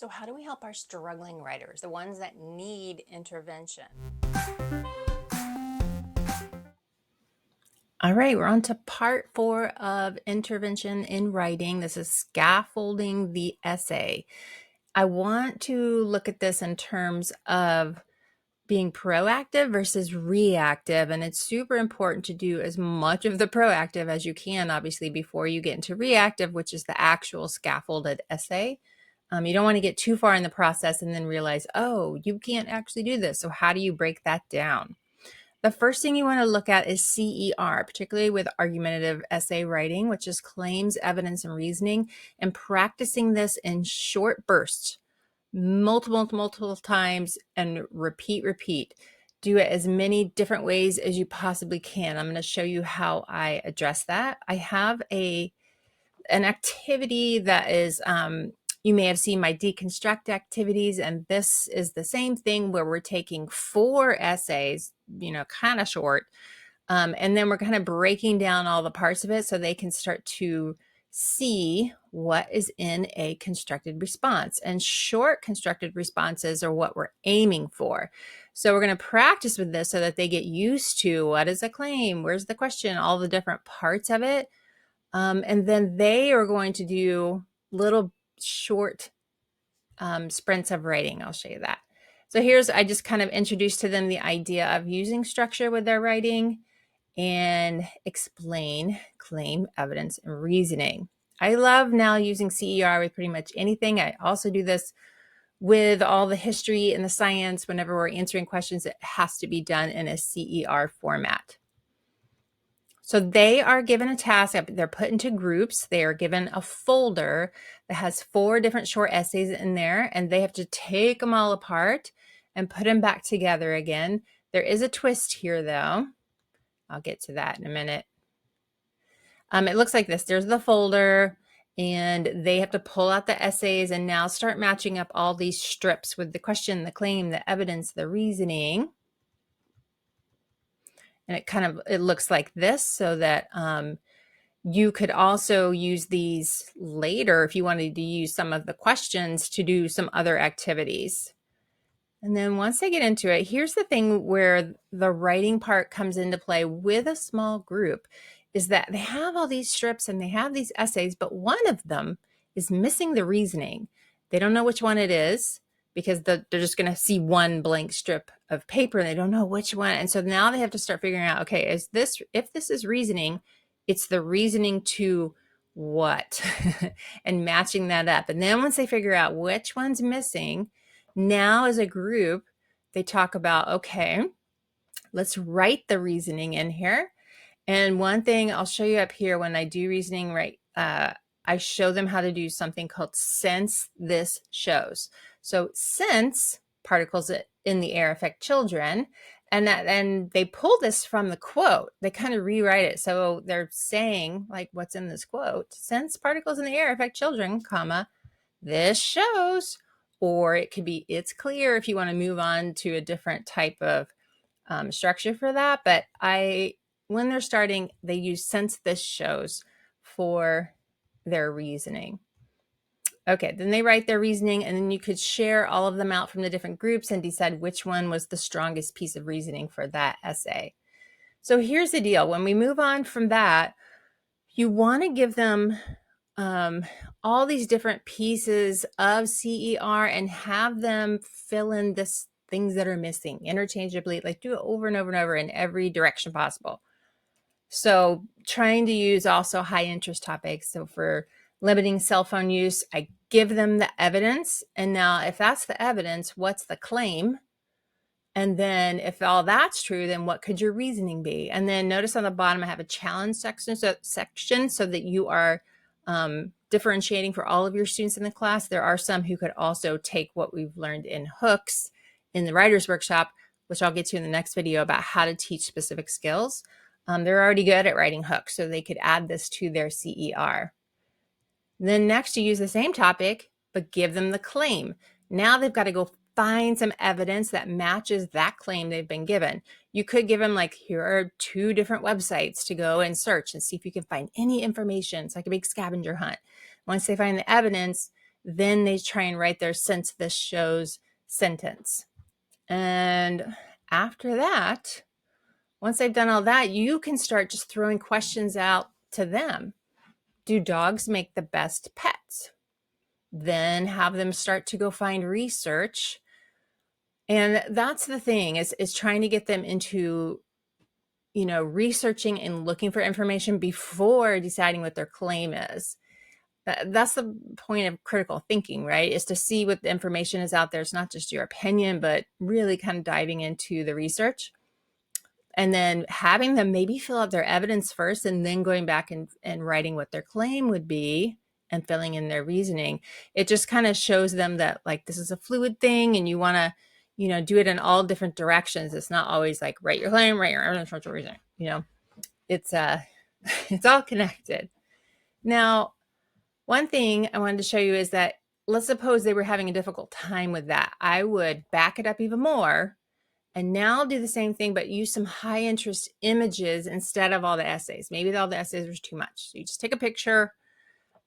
So how do we help our struggling writers, the ones that need intervention? All right, we're on to part 4 of intervention in writing. This is scaffolding the essay. I want to look at this in terms of being proactive versus reactive, and it's super important to do as much of the proactive as you can, obviously, before you get into reactive, which is the actual scaffolded essay. You don't want to get too far in the process and then realize, oh, you can't actually do this. So how do you break that down? The first thing you want to look at is CER, particularly with argumentative essay writing, which is claims, evidence, and reasoning, and practicing this in short bursts, multiple times, and repeat. Do it as many different ways as you possibly can. I'm going to show you how I address that. I have an activity that is, you may have seen my deconstruct activities, and this is the same thing where we're taking 4 essays, kind of short, and then we're kind of breaking down all the parts of it so they can start to see what is in a constructed response. And short constructed responses are what we're aiming for. So we're going to practice with this so that they get used to what is a claim, where's the question, all the different parts of it. And then they are going to do little short sprints of writing. I'll show you that. So I just kind of introduced to them the idea of using structure with their writing and explain claim, evidence, and reasoning. I love now using CER with pretty much anything. I also do this with all the history and the science. Whenever we're answering questions, it has to be done in a CER format. So they are given a task, they're put into groups, they are given a folder that has 4 different short essays in there, and they have to take them all apart and put them back together again. There is a twist here though. I'll get to that in a minute. It looks like this. There's the folder, and they have to pull out the essays and now start matching up all these strips with the question, the claim, the evidence, the reasoning. And it looks like this, so that you could also use these later if you wanted to use some of the questions to do some other activities. And then once they get into it, here's the thing where the writing part comes into play with a small group, is that they have all these strips and they have these essays, but one of them is missing the reasoning. They don't know which one it is because they're just going to see one blank strip of paper and they don't know which one. And so now they have to start figuring out, okay, if this is reasoning, it's the reasoning to what? And matching that up. And then once they figure out which one's missing, now as a group, they talk about, okay, let's write the reasoning in here. And one thing I'll show you up here when I do reasoning, right, I show them how to do something called since this shows. So since particles in the air affect children, and they pull this from the quote, they kind of rewrite it. So they're saying, like, what's in this quote? Since particles in the air affect children, comma, this shows, or it could be it's clear if you want to move on to a different type of structure for that. But when they're starting, they use since this shows for their reasoning. Okay, then they write their reasoning, and then you could share all of them out from the different groups and decide which one was the strongest piece of reasoning for that essay. So here's the deal. When we move on from that, you want to give them all these different pieces of CER and have them fill in this things that are missing interchangeably, like do it over and over and over in every direction possible. So trying to use also high interest topics. So for limiting cell phone use, I give them the evidence. And now if that's the evidence, what's the claim? And then if all that's true, then what could your reasoning be? And then notice on the bottom, I have a challenge section so that you are differentiating for all of your students in the class. There are some who could also take what we've learned in hooks in the writer's workshop, which I'll get to in the next video about how to teach specific skills. They're already good at writing hooks, so they could add this to their CER. Then next, you use the same topic, but give them the claim. Now they've got to go find some evidence that matches that claim they've been given. You could give them, like, here are 2 different websites to go and search and see if you can find any information. It's like a big scavenger hunt. Once they find the evidence, Then they try and write their since this shows sentence. And after that, once they've done all that, you can start just throwing questions out to them. Do dogs make the best pets? Then have them start to go find research. And that's the thing, is trying to get them into, researching and looking for information before deciding what their claim is. That's the point of critical thinking, right? Is to see what the information is out there. It's not just your opinion, but really kind of diving into the research. And then having them maybe fill out their evidence first, and then going back and writing what their claim would be and filling in their reasoning. It just kind of shows them that, like, this is a fluid thing, and you want to, do it in all different directions. It's not always like, write your claim, write your evidence, write your reasoning. It's it's all connected. Now, one thing I wanted to show you is that, let's suppose they were having a difficult time with that. I would back it up even more, and now do the same thing, but use some high interest images instead of all the essays. Maybe all the essays are too much. So you just take a picture.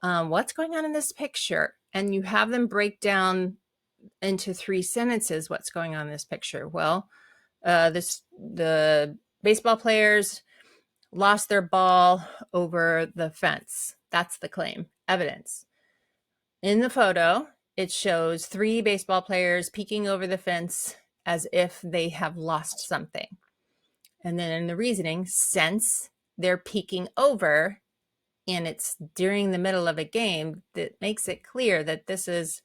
What's going on in this picture? And you have them break down into 3 sentences what's going on in this picture. Well, the baseball players lost their ball over the fence. That's the claim. Evidence. In the photo, it shows 3 baseball players peeking over the fence as if they have lost something. And then in the reasoning, since they're peeking over and it's during the middle of a game, that makes it clear that this is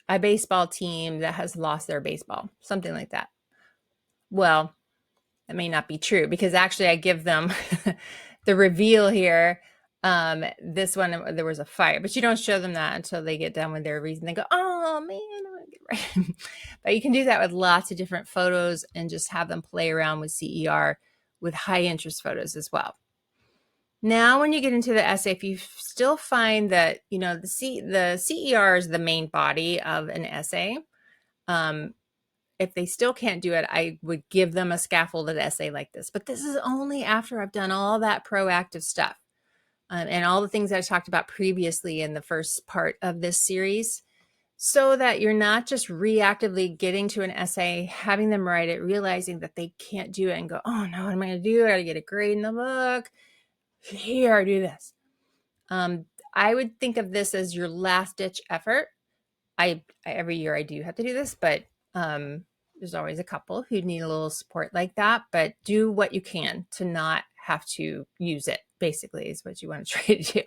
a baseball team that has lost their baseball, something like that. Well, that may not be true, because actually I give them the reveal here. This one, there was a fire, but you don't show them that until they get done with their reason. They go, oh man, I want to get right. But you can do that with lots of different photos and just have them play around with CER with high interest photos as well. Now, when you get into the essay, if you still find that, the CER is the main body of an essay, if they still can't do it, I would give them a scaffolded essay like this. But this is only after I've done all that proactive stuff and all the things I talked about previously in the first part of this series, so that you're not just reactively getting to an essay, having them write it, realizing that they can't do it and go, oh no, what am I going to do? I got to get a grade in the book. Here, do this. I would think of this as your last ditch effort. Every year I do have to do this, but there's always a couple who need a little support like that. But do what you can to not have to use it, basically, is what you want to try to do.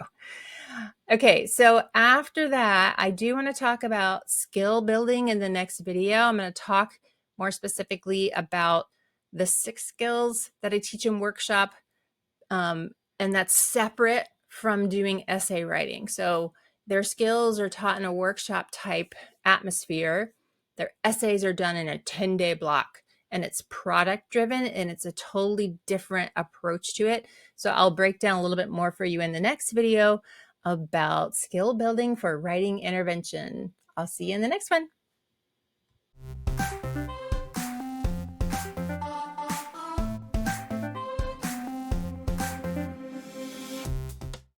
Okay, so after that, I do want to talk about skill building in the next video. I'm going to talk more specifically about the 6 skills that I teach in workshop. And that's separate from doing essay writing. So their skills are taught in a workshop type atmosphere. Their essays are done in a 10-day block, and it's product driven, and it's a totally different approach to it. So I'll break down a little bit more for you in the next video about skill building for writing intervention. I'll see you in the next one.